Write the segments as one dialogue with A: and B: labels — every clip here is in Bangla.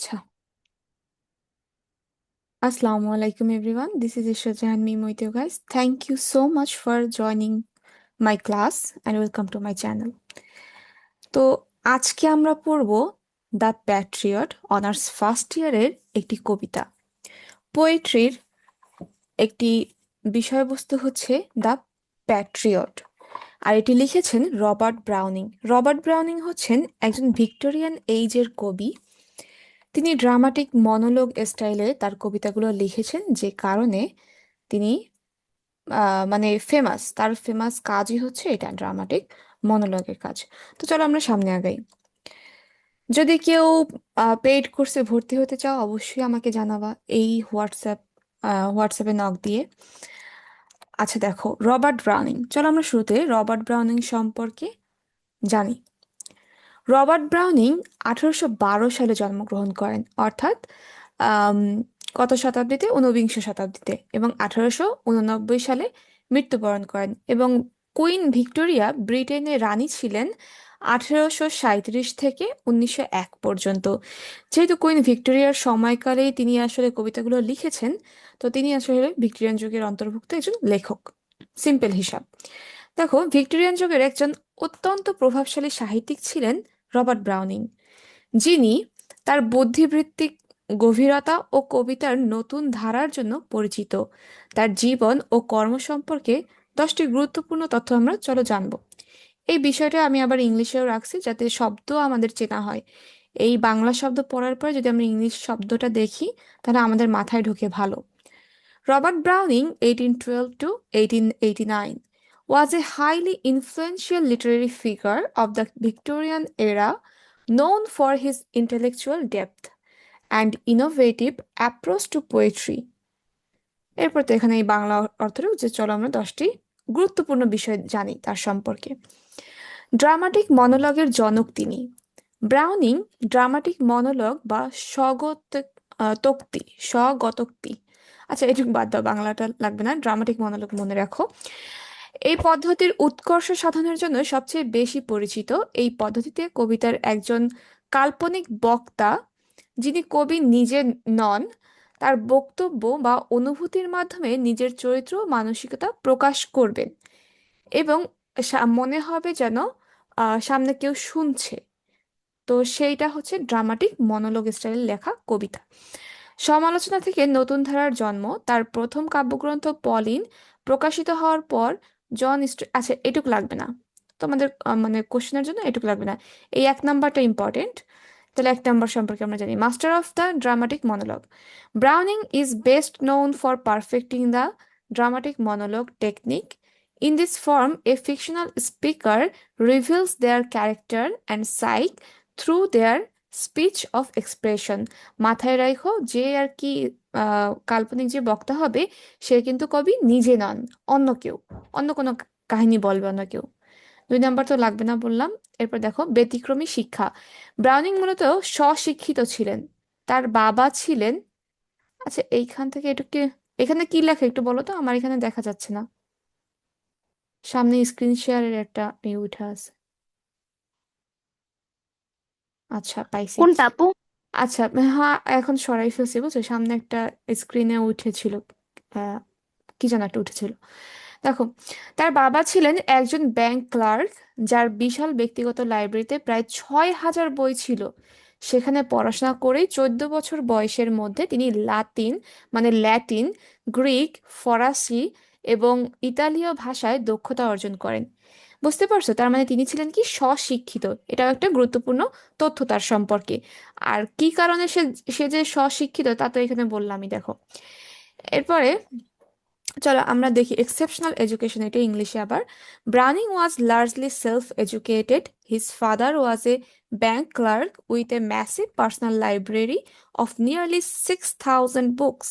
A: আচ্ছা, Assalamu alaikum everyone. This is Isha Jahan Meme with you guys. Thank you so much for joining my class and welcome to my channel. তো আজকে আমরা পড়ব দ্য প্যাট্রিয়ট অনার্স ফার্স্ট ইয়ারের একটি কবিতা। পোয়েট্রির একটি বিষয়বস্তু হচ্ছে দ্য প্যাট্রিয়ট, আর এটি লিখেছেন রবার্ট ব্রাউনিং। রবার্ট ব্রাউনিং হচ্ছেন একজন ভিক্টোরিয়ান এইজের কবি। তিনি ড্রামাটিক মনোলগ স্টাইলে তার কবিতাগুলো লিখেছেন, যে কারণে তিনি মানে ফেমাস। তার ফেমাস কাজই হচ্ছে এটা, ড্রামাটিক মনোলগের কাজ। তো চলো আমরা সামনে আগাই। যদি কেউ পেইড কোর্সে ভর্তি হতে চাও, অবশ্যই আমাকে জানাবা এই হোয়াটসঅ্যাপে নক দিয়ে। আচ্ছা দেখো, রবার্ট ব্রাউনিং, চলো আমরা শুরুতে রবার্ট ব্রাউনিং সম্পর্কে জানি। রবার্ট ব্রাউনিং 1812 সালে জন্মগ্রহণ করেন, অর্থাৎ আম, কত শতাব্দীতে, ঊনবিংশ শতাব্দীতে, এবং 1889 সালে মৃত্যুবরণ করেন। এবং কুইন ভিক্টোরিয়া ব্রিটেনের রানী ছিলেন 1837 থেকে 1901 পর্যন্ত। যেহেতু কুইন ভিক্টোরিয়ার সময়কালেই তিনি আসলে কবিতাগুলো লিখেছেন, তো তিনি আসলে ভিক্টোরিয়ান যুগের অন্তর্ভুক্ত একজন লেখক। সিম্পল হিসাব। দেখো, ভিক্টোরিয়ান যুগের একজন অত্যন্ত প্রভাবশালী সাহিত্যিক ছিলেন রবার্ট ব্রাউনিং, যিনি তার বুদ্ধিবৃত্তিক গভীরতা ও কবিতার নতুন ধারার জন্য পরিচিত। তার জীবন ও কর্ম সম্পর্কে 10টি গুরুত্বপূর্ণ তথ্য আমরা চলো জানবো। এই বিষয়টা আমি আবার ইংলিশেও রাখছি, যাতে শব্দ আমাদের চেনা হয়। এই বাংলা শব্দ পড়ার পরে যদি আমরা ইংলিশ শব্দটা দেখি, তাহলে আমাদের মাথায় ঢোকে ভালো। Robert Browning, 1812 to 1889, was a highly influential literary figure of the Victorian era, known for his intellectual depth and innovative approach to poetry. এরপর তো এখানে এই বাংলা অর্থেও যে চলো আমরা 10টি গুরুত্বপূর্ণ বিষয় জানি তার সম্পর্কে। ড্রামাটিক মনোলগের জনক তিনি। ব্রাউনিং ড্রামাটিক মনোলগ বা স্বগতোক্তি। আচ্ছা, এটুকু বাদ দাও, বাংলাটা লাগবে না, ড্রামাটিক মনোলগ মনে রাখো। এই পদ্ধতির উৎকর্ষ সাধনের জন্য সবচেয়ে বেশি পরিচিত। এই পদ্ধতিতে কবিতার একজন কাল্পনিক বক্তা, যিনি কবি নিজে নন, তার বক্তব্য বা অনুভূতির মাধ্যমে নিজের চরিত্র ও মানসিকতা প্রকাশ করবেন, এবং মনে হবে যেন সামনে কেউ শুনছে। তো সেইটা হচ্ছে ড্রামাটিক মনোলগ স্টাইলে লেখা কবিতা। সমালোচনা থেকে নতুন ধারার জন্ম। তার প্রথম কাব্যগ্রন্থ পলিন প্রকাশিত হওয়ার পর আচ্ছা, এটুকু লাগবে না তোমাদের, মানে কোশ্চেনের জন্য এটুকু লাগবে না। এই 1 নাম্বারটা ইম্পর্টেন্ট। তাহলে 1 নাম্বার সম্পর্কে আমরা জানি, master of the dramatic monologue. Browning is best known for perfecting the dramatic monologue technique. In this form, a fictional speaker reveals their character and psyche through their speech of expression. মাথায় রাখো, যে আর কি কাল্পনিক যে বক্তা হবে, সে কিন্তু কবি নিজে নন, অন্য কেউ, অন্য কোনো কাহিনী বলবে অন্য কেউ। 2 নাম্বার তো লাগবে না বললাম। এরপর দেখো, ব্যতিক্রমী শিক্ষা। ব্রাউনিং মূলত স্বশিক্ষিত ছিলেন। তার বাবা ছিলেন, আচ্ছা এইখান থেকে এটুকু, এখানে কি লেখা একটু বলো তো, আমার এখানে দেখা যাচ্ছে না। সামনে স্ক্রিন শেয়ারের একটা উঠে আছে। আচ্ছা, পাইছি।
B: কোনটা আপু?
A: আচ্ছা, হ্যাঁ এখন সরাই ফেলছি, বুঝছো, সামনে একটা স্ক্রিনে উঠেছিল, আহ, কি যেন একটা উঠেছিল। দেখো, তার বাবা ছিলেন একজন ব্যাংক ক্লার্ক, যার বিশাল ব্যক্তিগত লাইব্রেরিতে প্রায় 6,000 বই ছিল। সেখানে পড়াশোনা করেই 14 বছর বয়সের মধ্যে তিনি ল্যাটিন, গ্রিক, ফরাসি এবং ইতালীয় ভাষায় দক্ষতা অর্জন করেন। বুঝতে পারছো, তার মানে তিনি ছিলেন কি, স্বশিক্ষিত। এটাও একটা গুরুত্বপূর্ণ তথ্য তার সম্পর্কে। আর কি কারণে সে সে যে স্বশিক্ষিত, তা তো এখানে বললামই, দেখো। এরপরে চলো আমরা দেখি এক্সেপশনাল এডুকেশন, এটা ইংলিশে আবার। Browning was largely self educated. His father was a bank clerk with a massive personal library of nearly 6,000 books.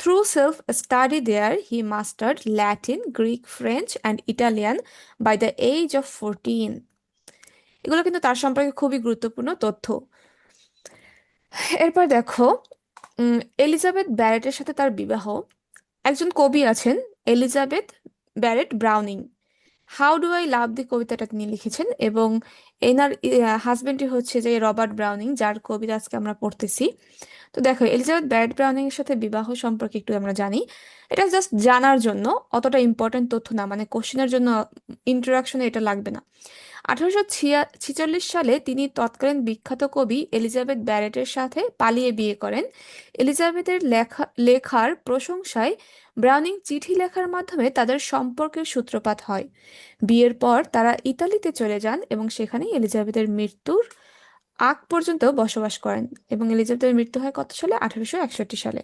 A: Through self study there, he mastered Latin, Greek, French, and Italian by the age of 14. এগুলো কিন্তু তার সম্পর্কে খুবই গুরুত্বপূর্ণ তথ্য। এরপর দেখো, এলিজাবেথ ব্যারেটের সাথে তার বিবাহ। একজন কবি আছেন, Elizabeth Barrett Browning. How do I love thee কবিতাটা তিনি লিখেছেন, এবং এনার হাজবেন্ডই হচ্ছে যে রবার্ট ব্রাউনিং, যার কবিতা আজকে আমরা পড়তেছি। তো দেখো, এলিজাবেথ ব্যারেট ব্রাউনিং এর সাথে বিবাহ সম্পর্কে একটু আমরা জানি। এটা জাস্ট জানার জন্য, অতটা ইম্পর্টেন্ট তথ্য না, মানে কোশ্চেনের জন্য ইন্ট্রোডাকশনে এটা লাগবে না। 1846 সালে তিনি তৎকালীন বিখ্যাত কবি এলিজাবেথ ব্যারেটের সাথে পালিয়ে বিয়ে করেন। এলিজাবেথের লেখার প্রশংসায় ব্রাউনিং চিঠি লেখার মাধ্যমে তাদের সম্পর্কের সূত্রপাত হয়। বিয়ের পর তারা ইতালিতে চলে যান এবং সেখানেই এলিজাবেথের মৃত্যুর আগ পর্যন্ত বসবাস করেন। এবং এলিজাবেথের মৃত্যু হয় কত সালে? 1861 সালে।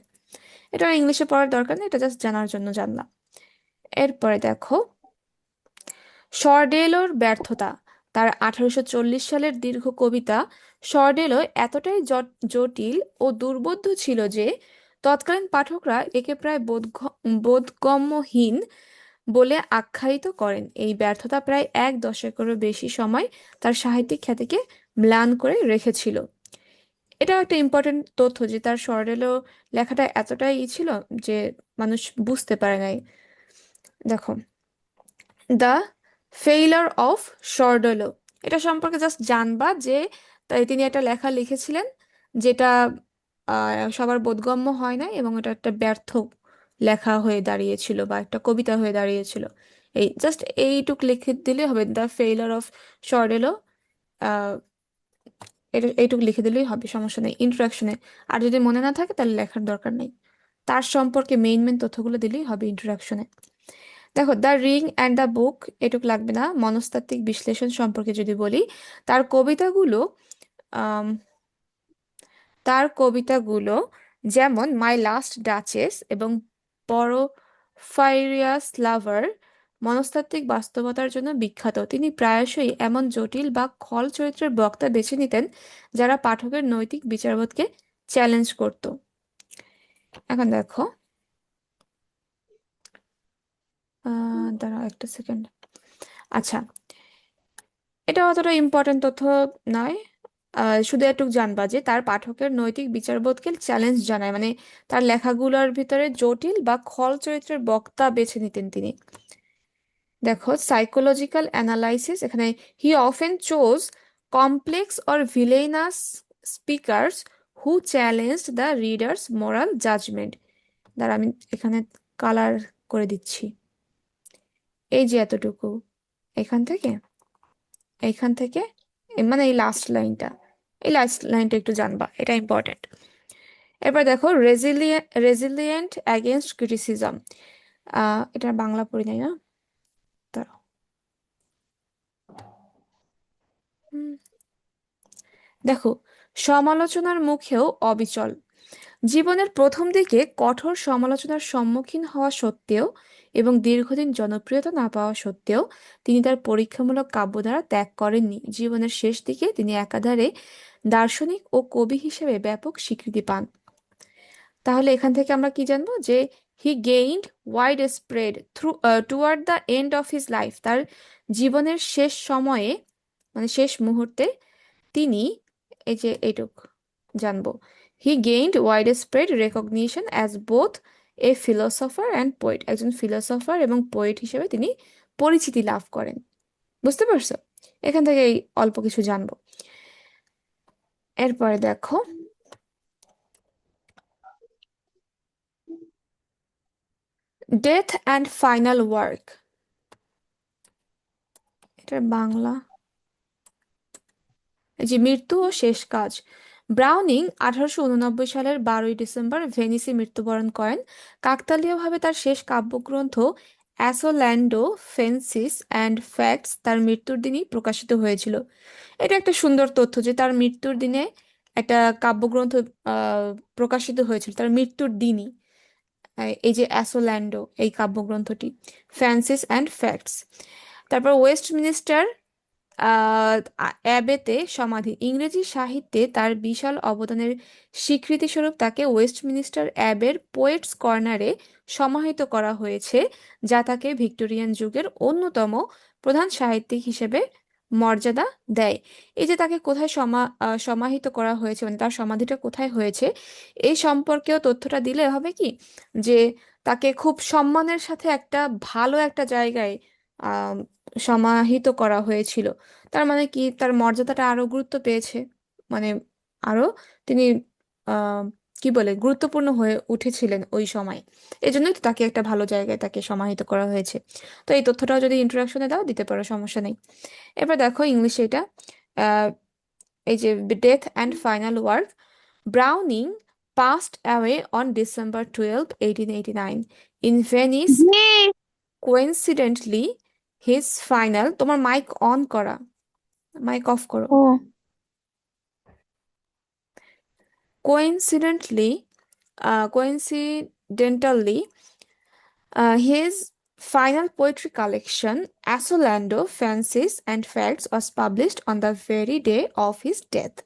A: এটা ইংলিশে পড়ার দরকার নেই, এটা জাস্ট জানার জন্য জানলাম। এরপরে দেখো, শরডেলোর ব্যর্থতা। তার 1840 সালের দীর্ঘ কবিতা শরডেলো এতটাই জটিল ও দুর্বোধ্য ছিল যে তৎকালীন পাঠকরা একে প্রায় বোধগম্যহীন বলে আখ্যায়িত করেন। এই ব্যর্থতা প্রায় এক দশকেরও বেশি সময় তার সাহিত্যিক খ্যাতিকে ম্লান করে রেখেছিল। এটাও একটা ইম্পর্টেন্ট তথ্য যে তার শরডেলো লেখাটা এতটাই ছিল যে মানুষ বুঝতে পারে নাই। দেখো, দ্য ফেইলার অফ শরডেলো, এটা সম্পর্কে জাস্ট জানবা যে তাই তিনি একটা লেখা লিখেছিলেন যেটা সবার বোধগম্য হয় না, এবং এটা একটা ব্যর্থ লেখা হয়ে দাঁড়িয়েছিল বা একটা কবিতা হয়ে দাঁড়িয়েছিল। এই জাস্ট এইটুক লিখে দিলে হবে, দ্য ফেইলার অফ শরডেলো। এটা এইটুকু লিখে দিলেই হবে, সমস্যা নেই ইন্ট্রোডাকশনে। আর যদি মনে না থাকে তাহলে লেখার দরকার নেই, তার সম্পর্কে মেইন মেইন তথ্যগুলো দিলেই হবে ইন্ট্রোডাকশনে। দেখো, the ring and the book, এটুক লাগবে না। মনস্তাত্ত্বিক বিশ্লেষণ সম্পর্কে যদি বলি, তার কবিতাগুলো আম, তার কবিতাগুলো যেমন মাই লাস্ট ডাচেস এবং পরফাইরিয়াস লাভার মনস্তাত্ত্বিক বাস্তবতার জন্য বিখ্যাত। তিনি প্রায়শই এমন জটিল বা খল চরিত্রের বক্তা বেছে নিতেন যারা পাঠকের নৈতিক বিচারবোধকে চ্যালেঞ্জ করত। এখন দেখো, দাঁড়াও একটা সেকেন্ড। আচ্ছা, এটা অতটা ইম্পর্টেন্ট তথ্য নয়। শুধু একটু জানবা যে তার পাঠকের নৈতিক বিচারবোধকে চ্যালেঞ্জ জানায়, মানে তার লেখাগুলোর ভিতরে জটিল বা খল চরিত্রের বক্তা বেছে নিতেন তিনি। দেখো, সাইকোলজিক্যাল অ্যানালাইসিস, এখানে he often chose complex or villainous speakers who challenge the reader's moral judgement. দ্বারা আমি এখানে কালার করে দিচ্ছি। এই যে এতটুকু, এখান থেকে এইখান থেকে মানে এই লাস্ট লাইনটা, এই লাস্ট লাইনটা একটু জানবা, এটা ইম্পর্টেন্ট। এবার দেখো, রেজিলিয়েন্ট অ্যাগেনস্ট ক্রিটিসিজম। এটা বাংলা পড়ি নাই না, দাঁড়াও। হুম, দেখো, সমালোচনার মুখেও অবিচল। জীবনের প্রথম দিকে কঠোর সমালোচনার সম্মুখীন হওয়া সত্ত্বেও এবং দীর্ঘদিন জনপ্রিয়তা না পাওয়া সত্ত্বেও তিনি তার পরীক্ষামূলক কাব্যধারা ত্যাগ করেননি। জীবনের শেষ দিকে তিনি একাধারে দার্শনিক ও কবি হিসেবে ব্যাপক স্বীকৃতি পান। তাহলে এখান থেকে আমরা কি জানবো যে he gained widespread through toward the end of his life. তার জীবনের শেষ সময়ে, মানে শেষ মুহূর্তে তিনি, এই যে এইটুক জানবো, he gained widespread recognition as both a philosopher and poet. একজন ফিলোসফার এবং পোয়েট হিসেবে তিনি পরিচিতি লাভ করেন। বুঝতে পারছো? এখান থেকে এই অল্প কিছু জানবো। এরপরে দেখো, ডেথ অ্যান্ড ফাইনাল ওয়ার্ক, এটার বাংলা, এই যে মৃত্যু ও শেষ কাজ। ব্রাউনিং 1889 সালের 12ই ডিসেম্বর ভেনিসে মৃত্যুবরণ করেন। কাকতালীয়ভাবে তার শেষ কাব্যগ্রন্থ অ্যাসোল্যান্ডো ফেন্সিস অ্যান্ড ফ্যাক্টস তার মৃত্যুর দিনই প্রকাশিত হয়েছিল। এটা একটা সুন্দর তথ্য যে তার মৃত্যুর দিনে একটা কাব্যগ্রন্থ আহ, প্রকাশিত হয়েছিল তার মৃত্যুর দিনই। এই যে অ্যাসোল্যান্ডো, এই কাব্যগ্রন্থটি, ফ্যান্সিস অ্যান্ড ফ্যাক্টস। তারপর ওয়েস্টমিনিস্টার অ্যাবেতে সমাধি। ইংরেজি সাহিত্যে তার বিশাল অবদানের স্বীকৃতিস্বরূপ তাকে ওয়েস্টমিনিস্টার অ্যাবের পোয়েটস কর্নারে সমাহিত করা হয়েছে, যা তাকে ভিক্টোরিয়ান যুগের অন্যতম প্রধান সাহিত্যিক হিসেবে মর্যাদা দেয়। এই যে তাকে কোথায় সমাহিত করা হয়েছে, মানে তার সমাধিটা কোথায় হয়েছে, এই সম্পর্কেও তথ্যটা দিলে হবে কি যে তাকে খুব সম্মানের সাথে একটা ভালো একটা জায়গায় সমাহিত করা হয়েছিল। তার মানে কি, তার মর্যাদাটা আরো গুরুত্ব পেয়েছে, মানে আরো তিনি আহ কি বলে গুরুত্বপূর্ণ হয়ে উঠেছিলেন ওই সময়। এই জন্যই তো তাকে একটা ভালো জায়গায় তাকে সমাহিত করা হয়েছে। তো এই তথ্যটাও যদি ইন্ট্রোডাকশনে দাও দিতে পারো, সমস্যা নেই। এবার দেখো ইংলিশে এটা, আহ, এই যে death and final work, Browning passed away on December 12, 1889 in Venice.
B: G.
A: Coincidentally, his final, তোমার মাইক অন করা, মাইক অফ করো।
B: ও।
A: Coincidentally, coincidentally, his final poetry collection, Asolando Fancies and Facts, was published on the very day of his death.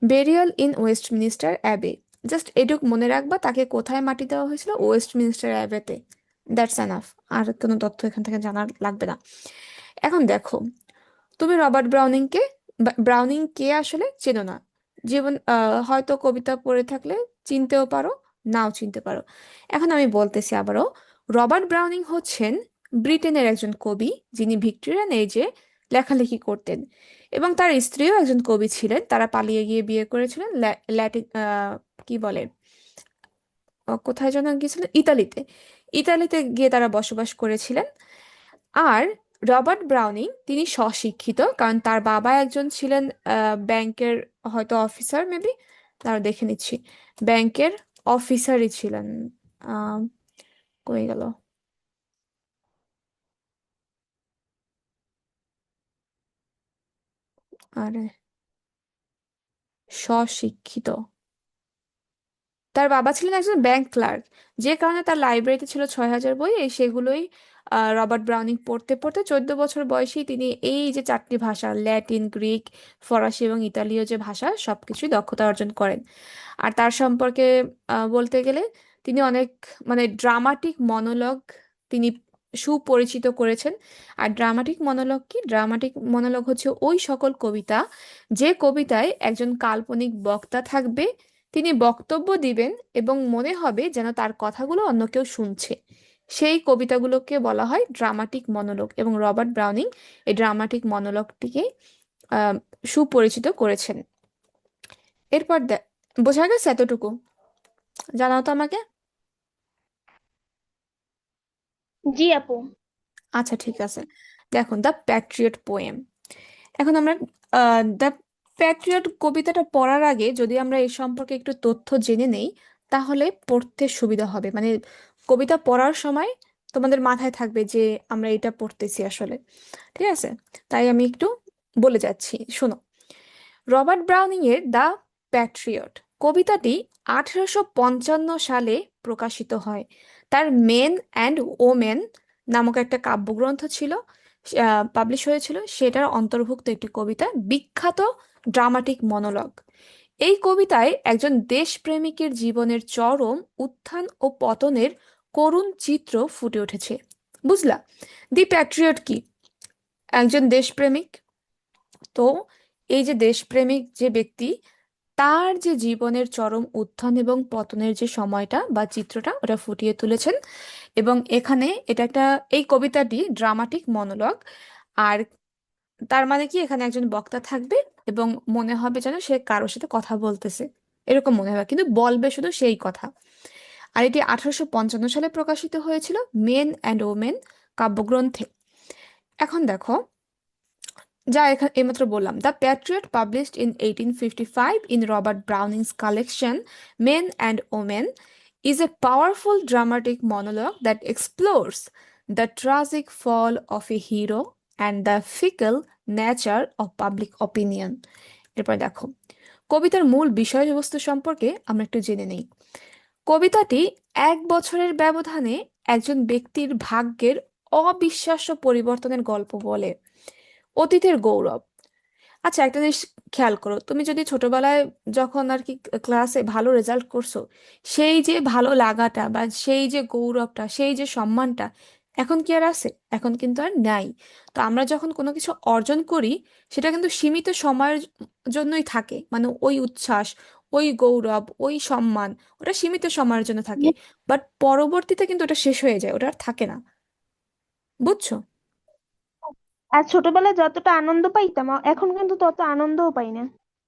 A: Burial in Westminster Abbey. Just এটুক মনে রাখবা, তাকে কোথায় মাটি দেওয়া হয়েছিল, ওয়েস্টমিনস্টার অ্যাবেতে। দ্যাটস এনাফ, আর কোনো তথ্য এখান থেকে জানার লাগবে না। এখন দেখো, তুমি রবার্ট ব্রাউনিংকে, ব্রাউনিং কে আসলে চেনো না। জীবন হয়তো কবিতা পড়ে থাকলে চিনতেও পারো, নাও চিনতে পারো। এখন আমি বলতেছি আবারও, রবার্ট ব্রাউনিং হচ্ছেন ব্রিটেনের একজন কবি, যিনি ভিক্টোরিয়ান এজে লেখালেখি করতেন, এবং তার স্ত্রীও একজন কবি ছিলেন। তারা পালিয়ে গিয়ে বিয়ে করেছিলেন ল্যাটিন, কি বলে, কোথায় যেন গিয়েছিলেন, ইতালিতে। ইতালিতে গিয়ে তারা বসবাস করেছিলেন। আর রবার্ট ব্রাউনিং তিনি স্বশিক্ষিত, কারণ তার বাবা একজন ছিলেন ব্যাংকের, হয়তো অফিসার মেবি, তারা দেখে নিচ্ছি, ব্যাংকের অফিসারই ছিলেন। আহ কই গেল, আরে, স্বশিক্ষিত, তার বাবা ছিলেন একজন ব্যাংক ক্লার্ক, যে কারণে তার লাইব্রেরিতে ছিল 6,000 বই, সেগুলোই রবার্ট ব্রাউনিং পড়তে পড়তে 14 বছর বয়সেই তিনি এই যে চারটি ভাষা, ল্যাটিন, গ্রিক, ফরাসি এবং ইতালীয় যে ভাষা, সবকিছুই দক্ষতা অর্জন করেন। আর তার সম্পর্কে বলতে গেলে, তিনি অনেক, মানে ড্রামাটিক মনোলগ তিনি সুপরিচিত করেছেন। আর ড্রামাটিক মনোলগ কি? ড্রামাটিক মনোলগ হচ্ছে ওই সকল কবিতা, যে কবিতায় একজন কাল্পনিক বক্তা থাকবে, তিনি বক্তব্য দিবেন এবং মনে হবে যেন তার কথাগুলো অন্য কেউ শুনছে। সেই কবিতাগুলোকে বলা হয় ড্রামাটিক মনোলগ, এবং রবার্ট ব্রাউনিং এই ড্রামাটিক মনোলগটিকে আহ, সুপরিচিত করেছেন। এরপর বোঝা গেছে এতটুকু? জানাও তো আমাকে।
B: জি আপু।
A: আচ্ছা ঠিক আছে। দেখুন, দ্য প্যাট্রিয়ট পোয়েম। এখন আমরা দ্য প্যাট্রিয়ট কবিতাটা পড়ার আগে যদি আমরা এই সম্পর্কে একটু তথ্য জেনে নেই, তাহলে পড়তে সুবিধা হবে। মানে কবিতা পড়ার সময় তোমাদের মাথায় থাকবে যে আমরা এটা পড়তেছি আসলে। ঠিক আছে, তাই আমি একটু বলে যাচ্ছি, শোনো। রবার্ট ব্রাউনিং এর দ্য প্যাট্রিয়ট কবিতাটি 1855 সালে প্রকাশিত হয়। তার মেন অ্যান্ড ওমেন নামক একটা কাব্যগ্রন্থ ছিল, পাবলিশ হয়েছিল, সেটার অন্তর্ভুক্ত একটি কবিতা, বিখ্যাত ড্রামাটিক মনোলগ। এই কবিতায় একজন দেশপ্রেমিকের জীবনের চরম উত্থান ও পতনের করুণ চিত্র ফুটে উঠেছে। বুঝলা? দি প্যাট্রিয়ট কি? একজন দেশপ্রেমিক। তো এই যে দেশপ্রেমিক যে ব্যক্তি, তার যে জীবনের চরম উত্থান এবং পতনের যে সময়টা বা চিত্রটা, ওটা ফুটিয়ে তুলেছেন। এবং এখানে এটা একটা, এই কবিতাটি ড্রামাটিক মনোলগ। আর তার মানে কি, এখানে একজন বক্তা থাকবে এবং মনে হবে যেন সে কারোর সাথে কথা বলতেছে, এরকম মনে হবে, কিন্তু বলবে শুধু সেই কথা। আর এটি 1855 সালে প্রকাশিত হয়েছিল মেন অ্যান্ড ওমেন কাব্যগ্রন্থে। এখন দেখো, যা এখানে এইমাত্র বললাম, the Patriot published in 1855 in Robert ব্রাউনিংস collection men and women is a powerful dramatic monologue that explores the tragic fall of a hero and the fickle nature of public opinion. এরপর দেখো, কবিতার মূল বিষয়বস্তু সম্পর্কে আমরা একটু জেনে নেই। কবিতাটি 1 বছরের ব্যবধানে একজন ব্যক্তির ভাগ্যের অবিশ্বাস্য পরিবর্তনের গল্প বলে। অতীতের গৌরব। আচ্ছা, একটা জিনিস খেয়াল করো, তুমি যদি ছোটবেলায় যখন আর কি ক্লাসে ভালো রেজাল্ট করছো, সেই যে ভালো লাগাটা বা সেই যে গৌরবটা, সেই যে সম্মানটা, এখন কি আর আছে? এখন কিন্তু আর নাই। তো আমরা যখন কোনো কিছু অর্জন করি, সেটা কিন্তু সীমিত সময়ের জন্যই থাকে, মানে ওই উচ্ছ্বাস, ওই গৌরব, ওই সম্মান, ওটা সীমিত সময়ের জন্য থাকে। বাট পরবর্তীতে কিন্তু ওটা শেষ হয়ে যায়, ওটা আর থাকে না। বুঝছো?
B: আর ছোটবেলায় যতটা আনন্দ পাইতাম এখন কিন্তু তত আনন্দও পাই না।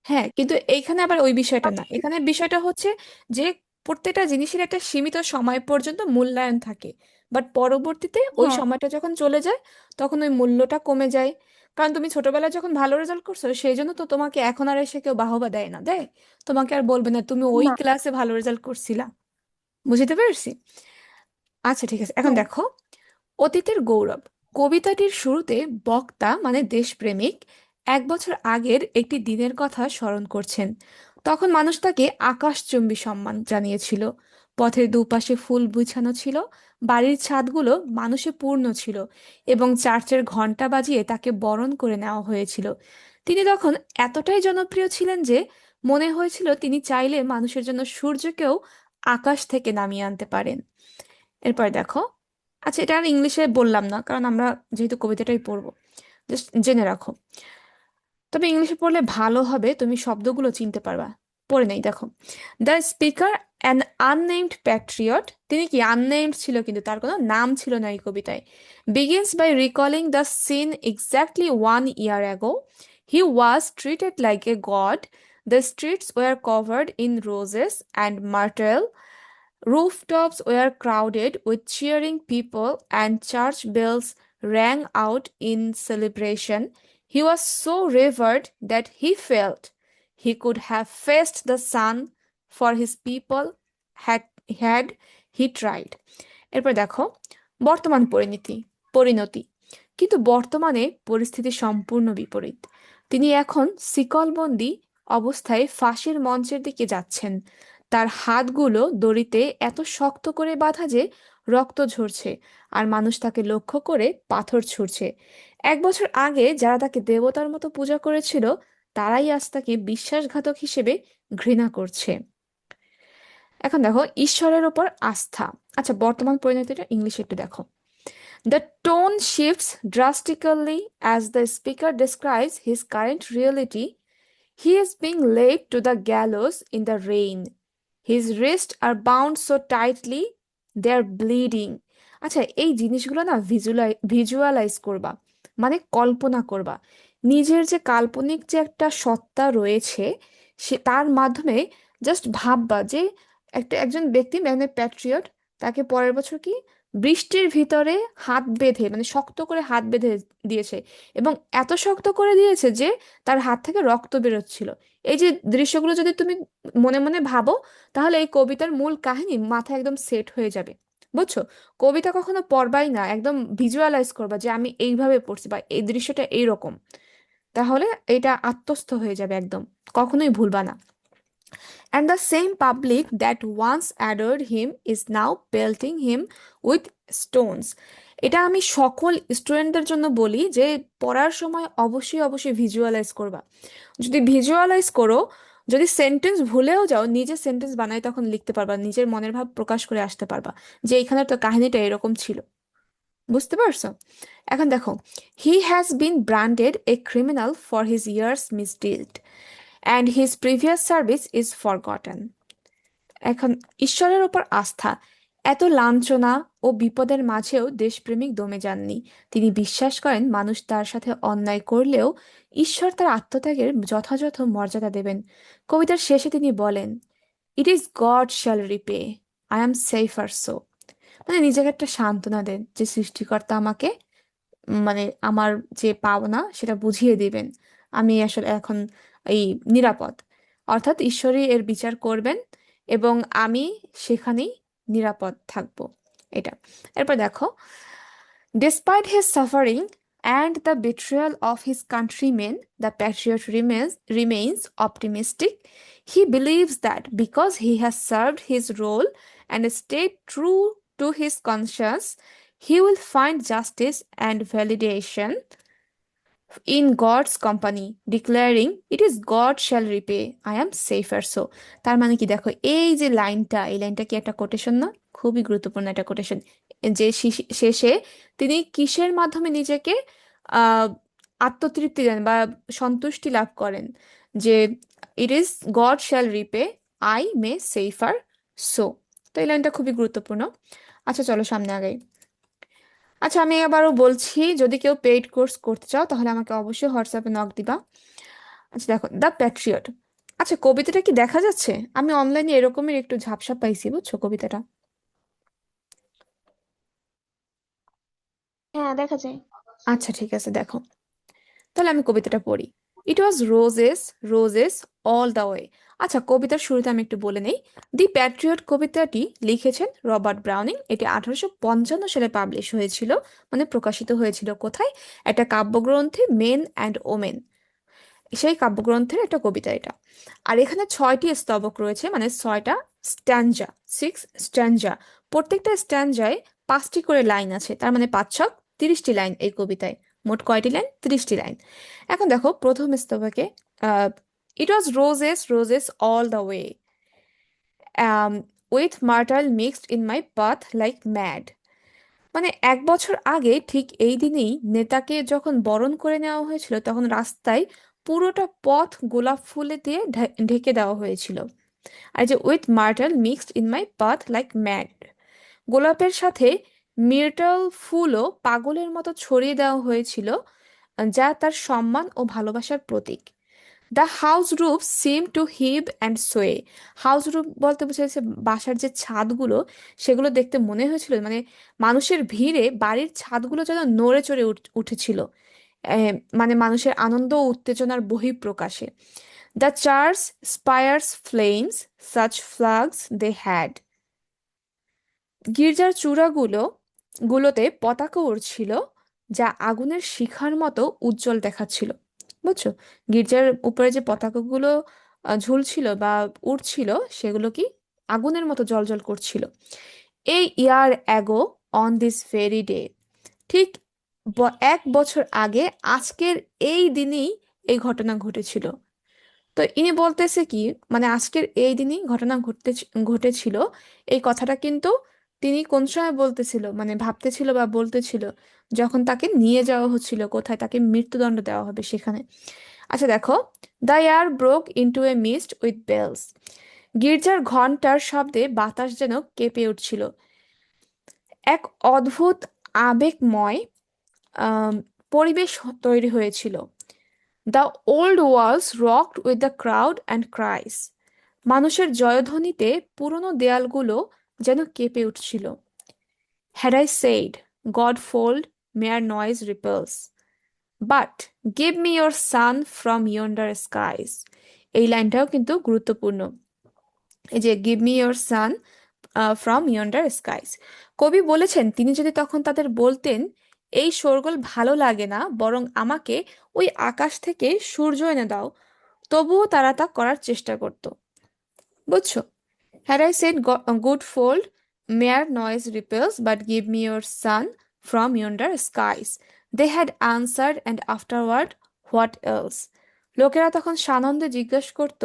A: হ্যাঁ, কিন্তু এইখানে আবার ওই বিষয়টা না, এখানে বিষয়টা হচ্ছে যে প্রত্যেকটা জিনিসের একটা সীমিত সময় পর্যন্ত মূল্যায়ন থাকে, বাট পরবর্তীতে ওই
B: হ্যাঁ।
A: সময়টা যখন চলে যায় তখন ওই মূল্যটা কমে যায়। কারণ তুমি ছোটবেলায় যখন ভালো রেজাল্ট করছো সেই জন্য তো তোমাকে এখন আর এসে কেউ বাহবা দেয় না, দেয়? তোমাকে আর বলবে না তুমি ওই
B: না।
A: ক্লাসে ভালো রেজাল্ট করছিলা। বুঝতে পেরেছি। আচ্ছা ঠিক আছে, এখন
B: হ্যাঁ।
A: দেখো, অতীতের গৌরব কবিতাটির শুরুতে বক্তা মানে দেশপ্রেমিক 1 বছর আগের একটি দিনের কথা স্মরণ করছেন। তখন মানুষ তাকে আকাশচুম্বী সম্মান জানিয়েছিল। পথের দুপাশে ফুল বিছানো ছিল, বাড়ির ছাদগুলো মানুষে পূর্ণ ছিল, এবং চার্চের ঘন্টা বাজিয়ে তাকে বরণ করে নেওয়া হয়েছিল। তিনি তখন এতটাই জনপ্রিয় ছিলেন যে মনে হয়েছিল তিনি চাইলে মানুষের জন্য সূর্যকেও আকাশ থেকে নামিয়ে আনতে পারেন। এরপর দেখো, আচ্ছা এটা আর ইংলিশে বললাম না কারণ আমরা যেহেতু কবিতাটাই পড়বো, জাস্ট জেনে রাখো। তবে ইংলিশে পড়লে ভালো হবে, তুমি শব্দগুলো চিনতে পারবা। পড়ে নেই, দেখো। The speaker an unnamed Patriot, তিনি কি আননেমড ছিল, কিন্তু তার কোনো নাম ছিল না এই কবিতায়। Begins by recalling the scene exactly 1 year ago. He was treated like a god. The streets were covered in roses and myrtle. Rooftops were crowded with cheering people, and church bells rang out in celebration. He was so revered that he felt he could have faced the sun for his people had he tried. এরপর দেখো, বর্তমান পরিণতি। কিন্তু বর্তমানে পরিস্থিতি সম্পূর্ণ বিপরীত। তিনি এখন শিকলবন্দি অবস্থায় ফাঁসির মঞ্চের দিকে যাচ্ছেন। তার হাতগুলো দড়িতে এত শক্ত করে বাঁধা যে রক্ত ঝরছে, আর মানুষ তাকে লক্ষ্য করে পাথর ছুঁড়ছে। 1 বছর আগে যারা তাকে দেবতার মতো পূজা করেছিল, তারাই আজ তাকে বিশ্বাসঘাতক হিসেবে ঘৃণা করছে। এখন দেখো, ঈশ্বরের ওপর আস্থা। আচ্ছা, বর্তমান পরিণতিটা ইংলিশে একটু দেখো। The tone shifts drastically as the speaker describes his current reality. He is being led to the gallows in the rain. His wrists are bound so tightly they are bleeding. আচ্ছা, এই জিনিসগুলো না ভিজুয়ালাইজ করবা, মানে কল্পনা করবা। নিজের যে কাল্পনিক যে একটা সত্তা রয়েছে, সে তার মাধ্যমে জাস্ট ভাববা যে একজন ব্যক্তি মানে প্যাট্রিয়ট, তাকে পরের বছর কি বৃষ্টির ভিতরে হাত বেঁধে, মানে শক্ত করে হাত বেঁধে দিয়েছে, এবং এত শক্ত করে দিয়েছে যে তার হাত থেকে রক্ত বেরোচ্ছিল। এই যে দৃশ্যগুলো যদি তুমি মনে মনে ভাবো, তাহলে এই কবিতার মূল কাহিনী মাথায় একদম সেট হয়ে যাবে। বুঝছো? কবিতা কখনো পড়বাই না, একদম ভিজুয়ালাইজ করবা যে আমি এইভাবে পড়ছি বা এই দৃশ্যটা এইরকম, তাহলে এটা আত্মস্থ হয়ে যাবে একদম, কখনোই ভুলবা না। And the same public that once adored him is now pelting him with stones. এটা আমি সকল স্টুডেন্টদের জন্য বলি যে পড়ার সময় অবশ্যই অবশ্যই ভিজুয়ালাইজ করবা। যদি ভিজুয়ালাইজ করো, যদি সেন্টেন্স ভুলেও যাও, নিজের সেন্টেন্স বানাই তখন লিখতে পারবা, নিজের মনের ভাব প্রকাশ করে আসতে পারবা যে এখানে তো কাহিনীটা এরকম ছিল। বুঝতে পারছো? এখন দেখো, he has been branded a criminal for his years misdeed and his previous service is forgotten. এখন ঈশ্বরের ওপর আস্থা। এত লাঞ্ছনা ও বিপদের মাঝেও দেশপ্রেমিক দমে যাননি। তিনি বিশ্বাস করেন মানুষ তার সাথে অন্যায় করলেও ঈশ্বর তার আত্মত্যাগের যথাযথ মর্যাদা দেবেন। কবিতার শেষে তিনি বলেন, it is God shall repay, I am safer so. মানে নিজেকে একটা সান্ত্বনা দেন যে সৃষ্টিকর্তা আমাকে মানে আমার যে পাওনা সেটা বুঝিয়ে দিবেন। আমি আসলে এখন এই নিরাপদ, অর্থাৎ ঈশ্বরই এর বিচার করবেন এবং আমি সেখানেই নিরাপদ থাকবো। এটা। এরপর দেখো, despite his suffering and the betrayal of his countrymen, the patriot remains optimistic. He believes that because he has served his role and stayed true to his conscience, he will find justice and validation in God's company, declaring, It is God shall repay, I am safer so. তার মানে কি দেখো, এই যে লাইনটা, এই লাইনটা কি একটা কোটেশন না? খুবই গুরুত্বপূর্ণ একটা কোটেশন। যে শেষে তিনি কিসের মাধ্যমে নিজেকে আহ আত্মতৃপ্তি দেন বা সন্তুষ্টি লাভ করেন, যে it is God shall repay, I may safer so. তো এই লাইনটা খুবই গুরুত্বপূর্ণ। আচ্ছা চলো সামনে আগাই। আচ্ছা, আমি আবারও বলছি, যদি কেউ পেইড কোর্স করতে চাও তাহলে আমাকে অবশ্যই হোয়াটসঅ্যাপে নক দিবা। আচ্ছা দেখো, দ্য প্যাট্রিয়ট। আচ্ছা, কবিতাটা কি দেখা যাচ্ছে? আমি অনলাইনে এরকমের একটু ঝাপসা পাইছি, বুঝছো কবিতাটা?
B: হ্যাঁ, দেখা যায়।
A: আচ্ছা ঠিক আছে, দেখো তাহলে আমি কবিতাটা পড়ি। It was roses, roses all the way. আচ্ছা, কবিতার শুরুতে আমি একটু বলে নেই। দি প্যাট্রিয়ট কবিতাটি লিখেছেন রবার্ট ব্রাউনিং। এটি 1855 সালে পাবলিশ হয়েছিল, মানে প্রকাশিত হয়েছিল কোথায়? একটা কাব্যগ্রন্থে, মেন অ্যান্ড ওমেন, সেই কাব্যগ্রন্থের একটা কবিতা এটা। আর এখানে 6টি স্তবক রয়েছে, মানে 6টা স্ট্যাঞ্জা, 6 স্ট্যাঞ্জা। প্রত্যেকটা স্ট্যাঞ্জায় 5টি করে লাইন আছে, তার মানে 5 ছক 30টি লাইন এই কবিতায়। মোট কয়টি লাইন? 30টি লাইন। এখন দেখো প্রথম স্তবকে, it was roses, roses all the way, with myrtle mixed in my path like mad. মানে 1 বছর আগে ঠিক এই দিনেই নেতাকে যখন বরণ করে নেওয়া হয়েছিল, তখন রাস্তায় পুরোটা পথ গোলাপ ফুলে দিয়ে ঢেকে দেওয়া হয়েছিল। আর যে with myrtle mixed in my path like mad, গোলাপের সাথে মির্টাল ফুলও পাগলের মতো ছড়িয়ে দেওয়া হয়েছিল, যা তার সম্মান ও ভালোবাসার প্রতীক। The house roof seem to heave and sway. House roof বলতে বোঝাচ্ছে বাসার যে ছাদগুলো, সেগুলো দেখতে মনে হয়েছিল মানে মানুষের ভিড়ে বাড়ির ছাদগুলো যেন নড়ে চড়ে উঠেছিল, মানে মানুষের আনন্দ ও উত্তেজনার বহিঃপ্রকাশে। The church spires flames, such flags they had. গির্জার গুলোতে পতাকা উড়ছিল, যা আগুনের শিখার মতো উজ্জ্বল দেখাচ্ছিল। বুঝছো? গির্জার উপরে যে পতাকাগুলো ঝুলছিল বা উড়ছিল, সেগুলো কি আগুনের মতো জ্বলজ্বল করছিল। এই year ago, on this very day, ঠিক 1 বছর আগে আজকের এই দিনেই এই ঘটনা ঘটেছিল। তো ইনি বলতেছে কি, মানে আজকের এই দিনই ঘটনা ঘটেছিল। এই কথাটা কিন্তু তিনি কোন সময় বলতেছিল, মানে ভাবতেছিল বা বলতেছিল যখন তাকে নিয়ে যাওয়া হচ্ছিল কোথায়, তাকে মৃত্যুদণ্ড দেওয়া হবে সেখানে। আচ্ছা দেখো, the air broke into a mist with bells. গির্জার ঘন্টার শব্দে বাতাস যেন কেঁপে উঠছিল। এক অদ্ভুত আবেগময় আম, পরিবেশ তৈরি হয়েছিল। The old walls rocked with the crowd and cries. মানুষের জয়ধ্বনিতে পুরনো দেয়ালগুলো যেন কেঁপে উঠছিল। Had I said, good folk, mere noise repels, but give me your sun from yonder skies. এই লাইনটাও কিন্তু গুরুত্বপূর্ণ। এই যে give me your sun from yonder skies, কবি বলেছেন তিনি যদি তখন তাদের বলতেন, এই শোরগোল ভালো লাগে না, বরং আমাকে ওই আকাশ থেকে সূর্য এনে দাও, তবুও তারা তা করার চেষ্টা করত। বুঝছো? Had I said, good fold, mere noise repels, but give me your sun from yonder skies. They had answered, and afterward, what else? লোকেরা তখন সানন্দে জিজ্ঞেস করত,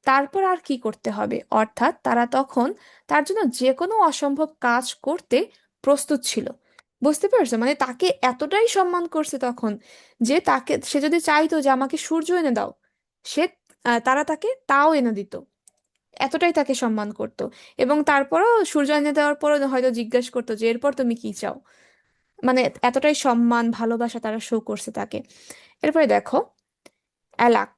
A: তারপর আর কি করতে হবে? অর্থাৎ তারা তখন তার জন্য যে কোনো অসম্ভব কাজ করতে প্রস্তুত ছিল। বুঝতে পারছো? মানে তাকে এতটাই সম্মান করছে তখন, যে তাকে, সে যদি চাইতো যে আমাকে সূর্য এনে দাও, সে তারা তাকে তাও এনে দিত। এতটাই তাকে সম্মান করতো। এবং তারপরও সূর্য এনে দেওয়ার পরও হয়তো জিজ্ঞাসা করতো যে এরপর তুমি কি চাও। মানে এতটাই সম্মান ভালোবাসা তারা শো করছে তাকে। এরপরে দেখো, alack.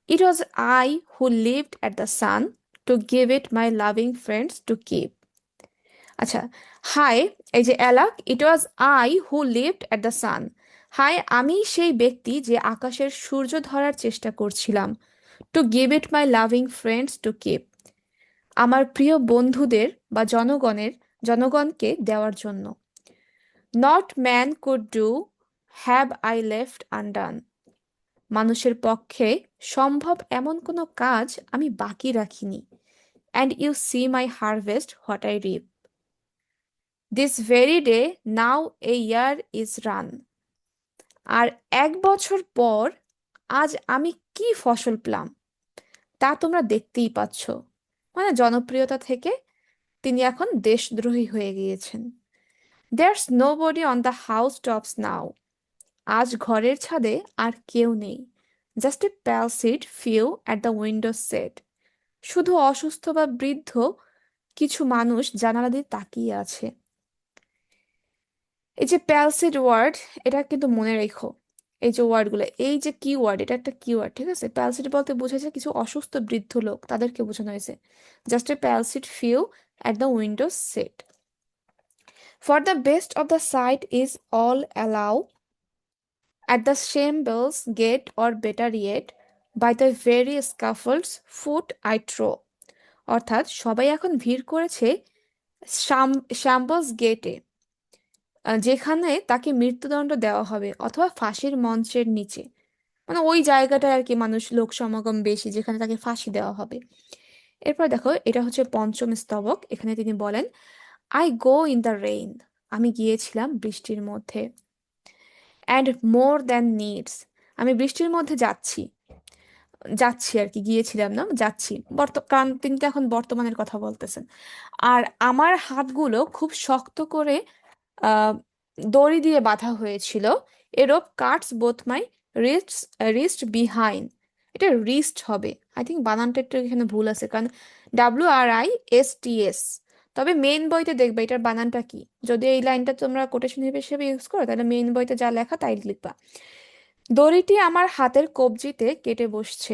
A: It was I who lived at the sun, to give it my loving friends to keep. আচ্ছা, হাই, এই যে alack, it was I who lived at the sun. হাই, আমি সেই ব্যক্তি যে আকাশের সূর্য ধরার চেষ্টা করছিলাম। To give it my loving friends to keep, আমার প্রিয় বন্ধুদের বা জনগণকে দেওয়ার জন্য। Naught man could do, have I left undone. মানুষের পক্ষে সম্ভব এমন কোনো কাজ আমি বাকি রাখিনি। And you see my harvest what I reap, this very day now a year is run. আর 1 বছর পর আজ আমি কি ফসল পেলাম, তা তোমরা দেখতেই পাচ্ছ। মানে জনপ্রিয়তা থেকে তিনি এখন দেশদ্রোহী হয়ে গিয়েছেন। There's nobody on the housetops now. আজ ঘরের ছাদে আর কেউ নেই। Just a palsied few at the window seat. শুধু অসুস্থ বা বৃদ্ধ কিছু মানুষ জানালা দিয়ে তাকিয়ে আছে। এই যে প্যালসিড ওয়ার্ড, এটা কিন্তু মনে রেখো। এই যে ওয়ার্ডগুলো, এই যে কি ওয়ার্ড, এটা একটা কি ওয়ার্ড, ঠিক আছে? প্যালসিড বলতে বোঝাচ্ছে কিছু অসুস্থ বৃদ্ধ লোক, তাদেরকে বোঝানো হয়েছে। Just a palsied few at the windows set. For the best of the sight is all allow at the shambles gate, or better yet, by the very scaffold's foot I trow। অর্থাৎ সবাই এখন ভিড় করেছে শ্যাম্বলস গেটে, যেখানে তাকে মৃত্যুদণ্ড দেওয়া হবে, অথবা ফাঁসির মঞ্চের নিচে। মানে ওই জায়গাটায় আর কি মানুষ লোক সমাগম বেশি, যেখানে তাকে ফাঁসি দেওয়া হবে। এরপর দেখো, এটা হচ্ছে পঞ্চম স্তবক। এখানে তিনি বলেন, I go in the rain, আমি গিয়েছিলাম বৃষ্টির মধ্যে। অ্যান্ড মোর দ্যান নিডস, আমি বৃষ্টির মধ্যে যাচ্ছি। যাচ্ছি আর কি, গিয়েছিলাম না, যাচ্ছি। কারণ তিনি তো এখন বর্তমানের কথা বলতেছেন। আর আমার হাতগুলো খুব শক্ত করে আহ দড়ি দিয়ে বাঁধা হয়েছিল। এরোপ কাটস বোথ মাই রিস্ট রিস্ট বিহাইন্ড। এটা রিস্ট হবে, আই থিঙ্ক বানানটা একটু এখানে ভুল আছে, কারণ WRISTS। তবে মেইন বইতে দেখবে এটার বানানটা কি। যদি এই লাইনটা তোমরা কোটেশন হিসেবে ইউজ করো, তাহলে মেইন বইতে যা লেখা তাই লিখবা। দড়িটি আমার হাতের কবজিতে কেটে বসছে।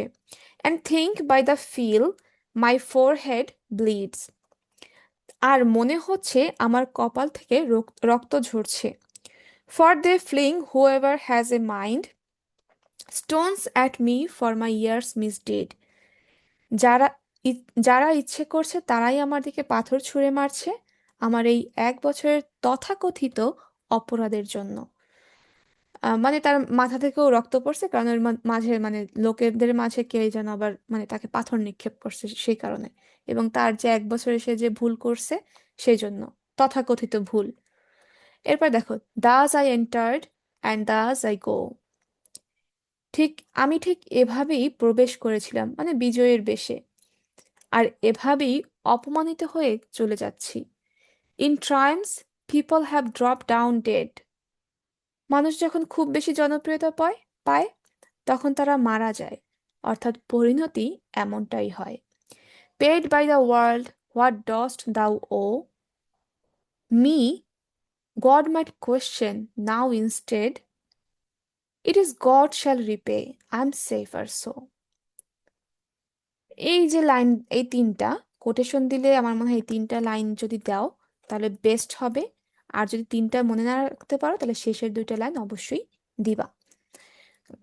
A: And think by the feel my forehead bleeds. আর মনে হচ্ছে আমার কপাল থেকে রক্ত ঝরছে। For they fling whoever has a mind stones at me for my year's misdeeds. যারা যারা ইচ্ছে করছে তারাই আমার দিকে পাথর ছুঁড়ে মারছে আমার এই 1 বছরের তথাকথিত অপরাধের জন্য। মানে তার মাথা থেকেও রক্ত পড়ছে, কারণ ওর মাঝে মানে লোকেদের মাঝে কে যেন আবার মানে তাকে পাথর নিক্ষেপ করছে সেই কারণে। এবং তার যে 1 বছরে সে যে ভুল করছে সেই জন্য, তথাকথিত ভুল। এরপর দেখো, Das I entered and thus I go. ঠিক আমি ঠিক এভাবেই প্রবেশ করেছিলাম, মানে বিজয়ের বেশে, আর এভাবেই অপমানিত হয়ে চলে যাচ্ছি। In triumphs people have drop down dead. মানুষ যখন খুব বেশি জনপ্রিয়তা পায় তখন তারা মারা যায়। অর্থাৎ পরিণতি এমনটাই হয়। Paid by the world, what dost thou owe me, God might question now instead, it is God shall repay, I am safer so. এই যে লাইন, এই তিনটা কোটেশন দিলে আমার মনে হয় এই তিনটা লাইন যদি দাও তাহলে বেস্ট হবে। আর যদি তিনটা মনে না রাখতে পারো তাহলে শেষের 2টা লাইন অবশ্যই দিবা,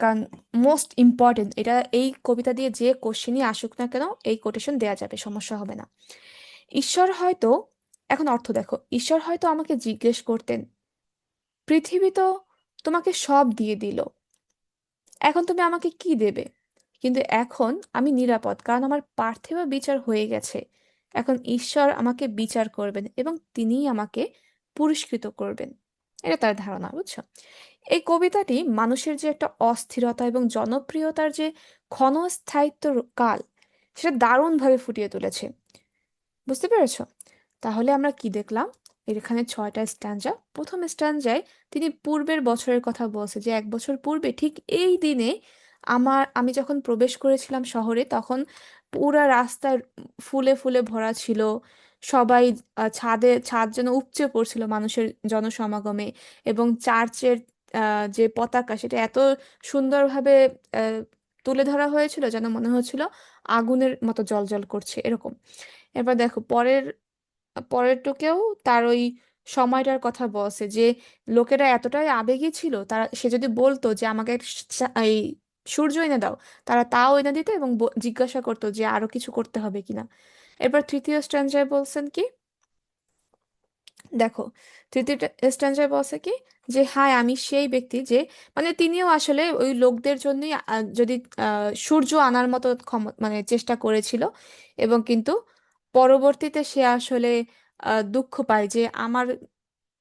A: কারণ মোস্ট ইম্পর্টেন্ট এটা। এই কবিতা দিয়ে যে কোশ্চেনই আসুক না কেন এই কোটেশন দেয়া যাবে, সমস্যা হবে না। ঈশ্বর হয়তো, এখন অর্থ দেখো, ঈশ্বর হয়তো আমাকে জিজ্ঞেস করতেন, পৃথিবী তো তোমাকে সব দিয়ে দিল, এখন তুমি আমাকে কি দেবে? কিন্তু এখন আমি নিরাপদ, কারণ আমার পার্থিব বিচার হয়ে গেছে। এখন ঈশ্বর আমাকে বিচার করবেন এবং তিনিই আমাকে পুরস্কৃত করবেন। এটা তার ধারণা, বুঝছো? এই কবিতাটি মানুষের যে একটা অস্থিরতা এবং জনপ্রিয়তার যে ক্ষণস্থায়িত্ব কাল, সেটা দারুণভাবে ফুটিয়ে তুলেছে। বুঝতে পেরেছো? তাহলে আমরা কি দেখলাম? এখানে 6টা স্ট্যাঞ্জা। প্রথম স্ট্যাঞ্জায় তিনি পূর্বের বছরের কথা বলছে, যে 1 বছর পূর্বে ঠিক এই দিনে আমি যখন প্রবেশ করেছিলাম শহরে, তখন পুরা রাস্তা ফুলে ফুলে ভরা ছিল। সবাই ছাদ যেন উপচে পড়ছিল মানুষের জনসমাগমে। এবং চার্চের যে পতাকা, সেটা এত সুন্দরভাবে আহ, তুলে ধরা হয়েছিল যেন মনে হচ্ছিল আগুনের মতো জ্বলজ্বল করছে, এরকম। এবার দেখো, পরের টুকেও তার ওই সময়টার কথা বলছে, যে লোকেরা এতটাই আবেগী ছিল, সে যদি বলতো যে আমাকে এই সূর্য এনে দাও, তারা তাও এনে দিত এবং জিজ্ঞাসা করতো যে আরো কিছু করতে হবে কিনা। এরপর তৃতীয় স্ট্যান্ডার্ড বলছেন কি, দেখো, তৃতীয় স্ট্যান্ডার্ড বলছে কি, যে হ্যাঁ আমি সেই ব্যক্তি যে, মানে তিনিও আসলে ওই লোকদের জন্যই যদি সূর্য আনার মতো মানে চেষ্টা করেছিল। এবং কিন্তু পরবর্তীতে সে আসলে দুঃখ পায় যে আমার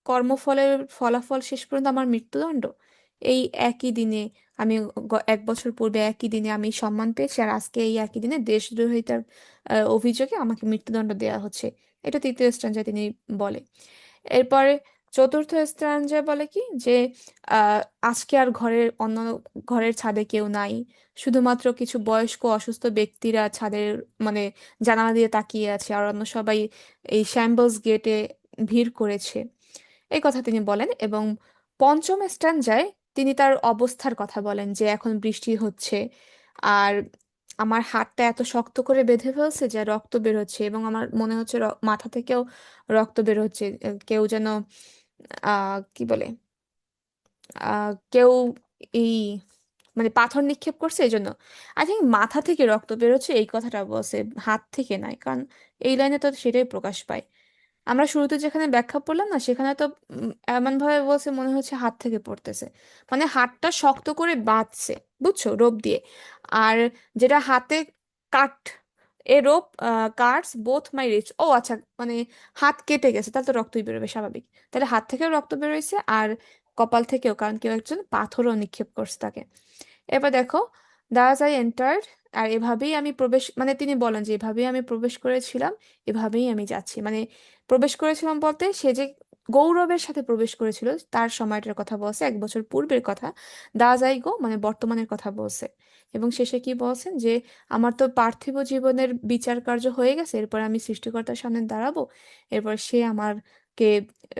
A: কর্মফলের ফলাফল শেষ পর্যন্ত আমার মৃত্যুদণ্ড। এই একই দিনে আমি 1 বছর পূর্বে একই দিনে আমি সম্মান পেয়েছি, আর আজকে এই একই দিনে দেশদ্রোহিতার অভিযোগে আমাকে মৃত্যুদণ্ড দেওয়া হচ্ছে। এটা তৃতীয় স্ট্যান্ডার্ডে তিনি বলে। এরপরে চতুর্থ স্ট্যান্ডার্ডে বলে কি, যে আহ, আজকে আর ঘরের ছাদে কেউ নাই, শুধুমাত্র কিছু বয়স্ক অসুস্থ ব্যক্তিরা ছাদের মানে জানালা দিয়ে তাকিয়ে আছে, আর অন্য সবাই এই শ্যাম্বলস গেটে ভিড় করেছে। এই কথা তিনি বলেন। এবং পঞ্চম স্ট্যাঞ্জায় তিনি তার অবস্থার কথা বলেন যে এখন বৃষ্টি হচ্ছে, আর আমার হাতটা এত শক্ত করে বেঁধে ফেলছে যে রক্ত বের হচ্ছে, এবং আমার মনে হচ্ছে মাথা থেকেও রক্ত বের হচ্ছে। কেউ যেন কি বলে, কেউ এই মানে পাথর নিক্ষেপ করছে এই জন্য। আই থিঙ্ক মাথা থেকে রক্ত বেরোচ্ছে এই কথাটা বলছে, হাত থেকে নয়, কারণ এই লাইনে তো সেটাই প্রকাশ পায়। আমরা শুরুতে যেখানে ব্যাখ্যা পড়লাম না, সেখানে তো এমন ভাবে বলছে মনে হচ্ছে হাত থেকে পড়তেছে, মানে হাতটা শক্ত করে বাঁধছে, বুঝছো, রোপ দিয়ে। আর যেটা হাতে কাট, a rope cuts both my wrists, ও আচ্ছা, মানে হাত কেটে গেছে, তাহলে তো রক্তই বেরোবে স্বাভাবিক। তাহলে হাত থেকেও রক্ত বেরোইছে, আর কপাল থেকেও, কারণ কেউ একজন পাথরও নিক্ষেপ করছে তাকে। এবার দেখো, দাস আই এন্টার্ড, আর এভাবেই আমি প্রবেশ, মানে তিনি বলেন যে এভাবেই আমি প্রবেশ করেছিলাম, এভাবেই আমি যাচ্ছি। মানে প্রবেশ করেছিলাম বলতে সে যে গৌরবের সাথে প্রবেশ করেছিল তার সময়টার কথা বলছে, 1 বছর পূর্বের কথা। দাস আই গো মানে বর্তমানের কথা বলছে। এবং শেষে কি বলছেন যে আমার তো পার্থিব জীবনের বিচার কার্য হয়ে গেছে, এরপর আমি সৃষ্টিকর্তার সামনে দাঁড়াবো, এরপর সে আমাকে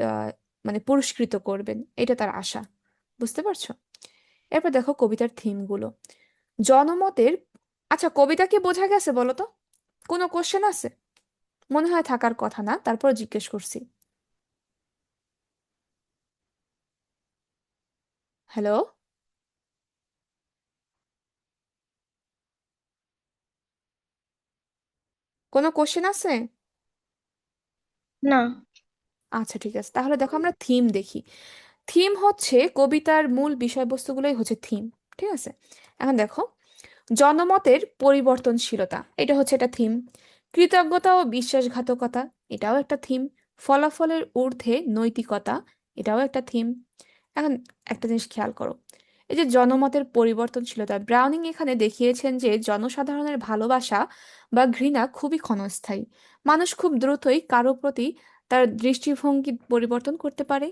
A: আহ, মানে পুরস্কৃত করবেন, এটা তার আশা। বুঝতে পারছো? এরপর দেখো কবিতার থিমগুলো। জনমতের, আচ্ছা কবিতা কি বোঝা গেছে বলো তো? কোনো কোশ্চেন আছে? মনে হয় থাকার কথা না, তারপর জিজ্ঞেস করছি। হ্যালো, কোনো কোশ্চেন আছে?
B: না।
A: আচ্ছা ঠিক আছে, তাহলে দেখো আমরা থিম দেখি। থিম হচ্ছে কবিতার মূল বিষয়বস্তুগুলোই হচ্ছে থিম। ঠিক আছে, এখন দেখো, জনমতের পরিবর্তনশীলতা, এটা হচ্ছে একটা থিম। কৃতজ্ঞতা ও বিশ্বাসঘাতকতা, এটাও একটা থিম। ফলাফলের ঊর্ধ্বে নৈতিকতা, এটাও একটা থিম। এখন একটা জিনিস খেয়াল করো, এই যে জনমতের পরিবর্তনশীলতা, ব্রাউনিং এখানে দেখিয়েছেন যে জনসাধারণের ভালোবাসা বা ঘৃণা খুবই ক্ষণস্থায়ী। মানুষ খুব দ্রুতই কারো প্রতি তার দৃষ্টিভঙ্গি পরিবর্তন করতে পারে।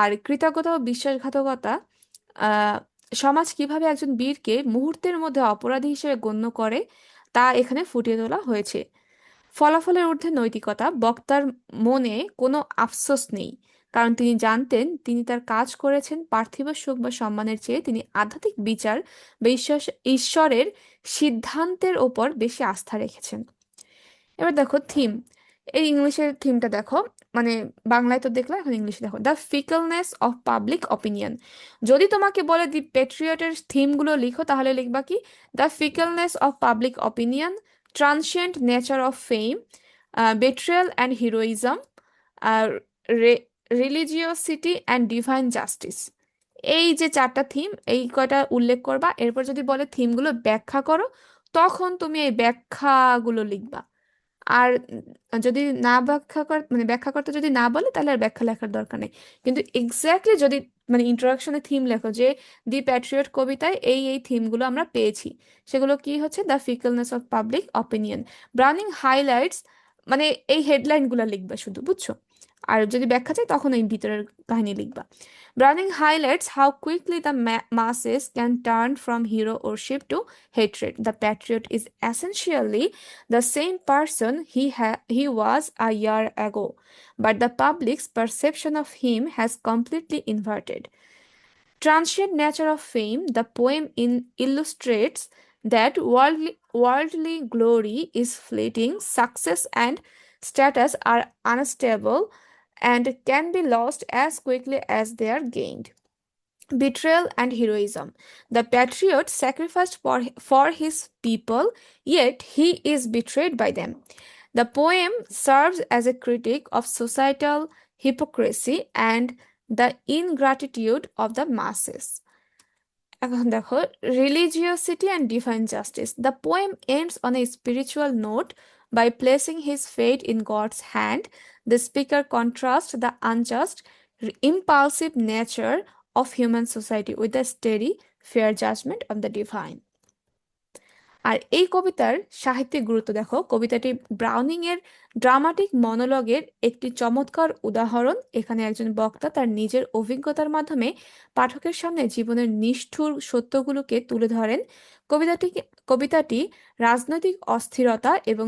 A: আর কৃতজ্ঞতা ও বিশ্বাসঘাতকতা, আহ সমাজ কিভাবে একজন বীরকে মুহূর্তের মধ্যে অপরাধী হিসেবে গণ্য করে তা এখানে ফুটিয়ে তোলা হয়েছে। ফলাফলের ঊর্ধ্বে নৈতিকতা, বক্তার মনে কোনো আফসোস নেই, কারণ তিনি জানতেন তিনি তার কাজ করেছেন পার্থিব সুখ বা সম্মানের চেয়ে তিনি আধ্যাত্মিক বিচার বা ঈশ্বরের সিদ্ধান্তের ওপর বেশি আস্থা রেখেছেন। এবার দেখো থিম, এই ইংলিশের থিমটা দেখো, মানে বাংলায় তো দেখলাম, এখন ইংলিশে দেখো, the fickleness of public opinion. যদি তোমাকে বলে দি প্যাট্রিয়টের থিমগুলো লিখো, তাহলে লিখবা কি? The fickleness of public opinion, transient nature of fame, betrayal and heroism, আর রিলিজিওসিটি অ্যান্ড ডিভাইন জাস্টিস। এই যে 4টা থিম, এই কয়টা উল্লেখ করবা। এরপর যদি বলে থিমগুলো ব্যাখ্যা করো, তখন তুমি এই ব্যাখ্যাগুলো লিখবা। আর যদি না ব্যাখ্যা কর, মানে ব্যাখ্যা করতে যদি না বলে, তাহলে আর ব্যাখ্যা লেখার দরকার নেই। কিন্তু এক্স্যাক্টলি যদি মানে ইন্ট্রোডাকশনে থিম লেখো যে দি প্যাট্রিয়ট কবিতায় এই এই থিমগুলো আমরা পেয়েছি, সেগুলো কি হচ্ছে? The fickleness of public opinion. Browning highlights, মানে এই হেডলাইনগুলো লিখবা শুধু, বুঝছো? আর যদি ব্যাখ্যা চাই তখন এই ভিতরের কাহিনী লিখবা। Browning highlights how quickly the masses can turn from hero worship to hatred. The patriot is essentially the same person he was a year ago, but the public's perception of him has completely inverted. Transient nature of fame, the poem illustrates that worldly glory is fleeting, success and status are unstable and can be lost as quickly as they are gained. Betrayal and heroism. The patriot sacrificed for his people, yet he is betrayed by them. The poem serves as a critique of societal hypocrisy and the ingratitude of the masses. এখন দেখো, religiosity and divine justice. The poem ends on a spiritual note by placing his fate in God's hand. The speaker contrasts the unjust, impulsive nature of human society with the steady, fair judgment of the divine. আর এই কবিতার সাহিত্যিক গুরুত্ব দেখো, কবিতাটি ব্রাউনিং এর ড্রামাটিক মনোলগের একটি চমৎকার উদাহরণ। এখানে একজন বক্তা তার নিজের অভিজ্ঞতার মাধ্যমে পাঠকের সামনে জীবনের নিষ্ঠুর সত্যগুলোকে তুলে ধরেন। কবিতাটি কবিতাটি রাজনৈতিক অস্থিরতা এবং